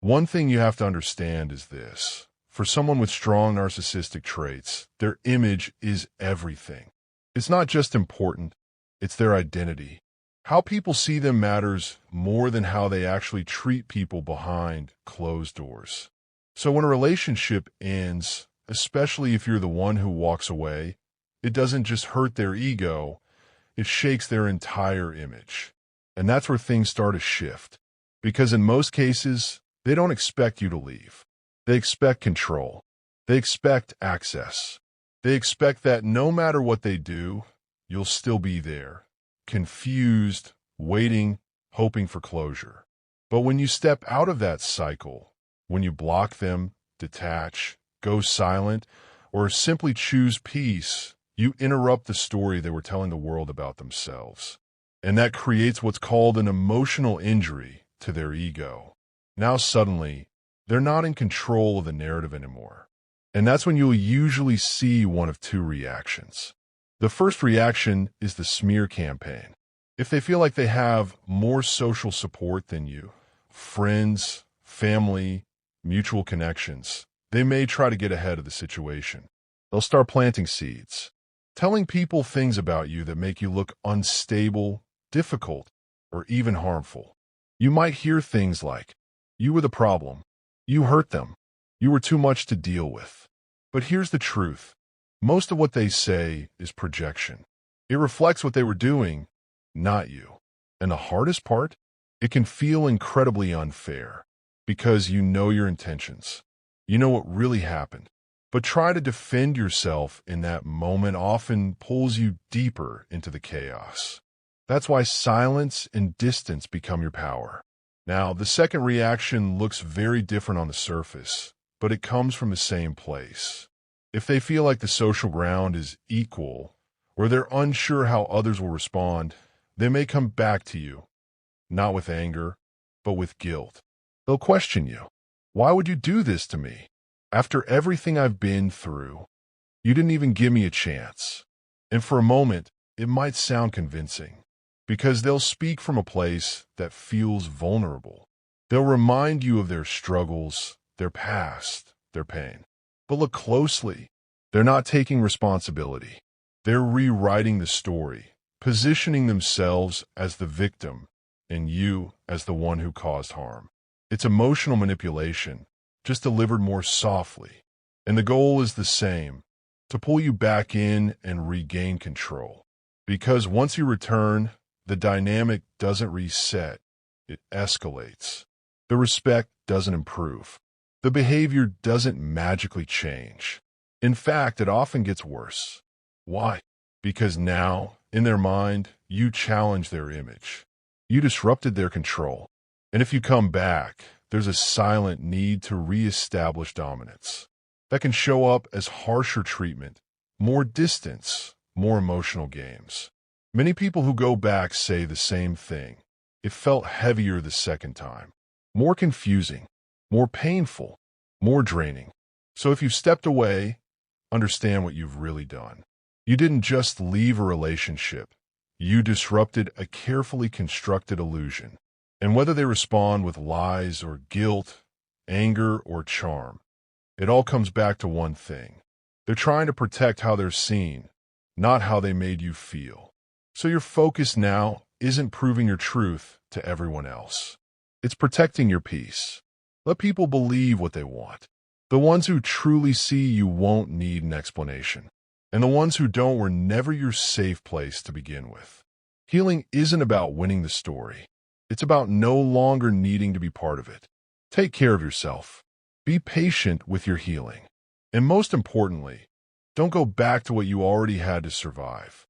One thing you have to understand is this. For someone with strong narcissistic traits, their image is everything. It's not just important, it's their identity. How people see them matters more than how they actually treat people behind closed doors. So when a relationship ends, especially if you're the one who walks away, it doesn't just hurt their ego, it shakes their entire image. And that's where things start to shift. Because in most cases, they don't expect you to leave. They expect control. They expect access. They expect that no matter what they do, you'll still be there, confused, waiting, hoping for closure. But when you step out of that cycle, when you block them, detach, go silent, or simply choose peace, you interrupt the story they were telling the world about themselves. And that creates what's called an emotional injury to their ego. Now suddenly, they're not in control of the narrative anymore. And that's when you'll usually see one of two reactions. The first reaction is the smear campaign. If they feel like they have more social support than you, friends, family, mutual connections, they may try to get ahead of the situation. They'll start planting seeds, telling people things about you that make you look unstable, difficult, or even harmful. You might hear things like, "You were the problem. You hurt them. You were too much to deal with." But here's the truth. Most of what they say is projection. It reflects what they were doing, not you. And the hardest part? It can feel incredibly unfair because you know your intentions. You know what really happened. But try to defend yourself in that moment often pulls you deeper into the chaos. That's why silence and distance become your power. Now, the second reaction looks very different on the surface, but it comes from the same place. If they feel like the social ground is equal, or they're unsure how others will respond, they may come back to you, not with anger, but with guilt. They'll question you. Why would you do this to me? After everything I've been through, you didn't even give me a chance. And for a moment, it might sound convincing, because they'll speak from a place that feels vulnerable. They'll remind you of their struggles, their past, their pain. But look closely. They're not taking responsibility. They're rewriting the story, positioning themselves as the victim and you as the one who caused harm. It's emotional manipulation, just delivered more softly. And the goal is the same, to pull you back in and regain control. Because once you return, the dynamic doesn't reset, it escalates. The respect doesn't improve. The behavior doesn't magically change. In fact, it often gets worse. Why? Because now, in their mind, you challenge their image. You disrupted their control. And if you come back, there's a silent need to reestablish dominance. That can show up as harsher treatment, more distance, more emotional games. Many people who go back say the same thing. It felt heavier the second time, more confusing, more painful, more draining. So if you've stepped away, understand what you've really done. You didn't just leave a relationship. You disrupted a carefully constructed illusion. And whether they respond with lies or guilt, anger or charm, it all comes back to one thing. They're trying to protect how they're seen, not how they made you feel. So your focus now isn't proving your truth to everyone else. It's protecting your peace. Let people believe what they want. The ones who truly see you won't need an explanation. And the ones who don't were never your safe place to begin with. Healing isn't about winning the story. It's about no longer needing to be part of it. Take care of yourself. Be patient with your healing. And most importantly, don't go back to what you already had to survive.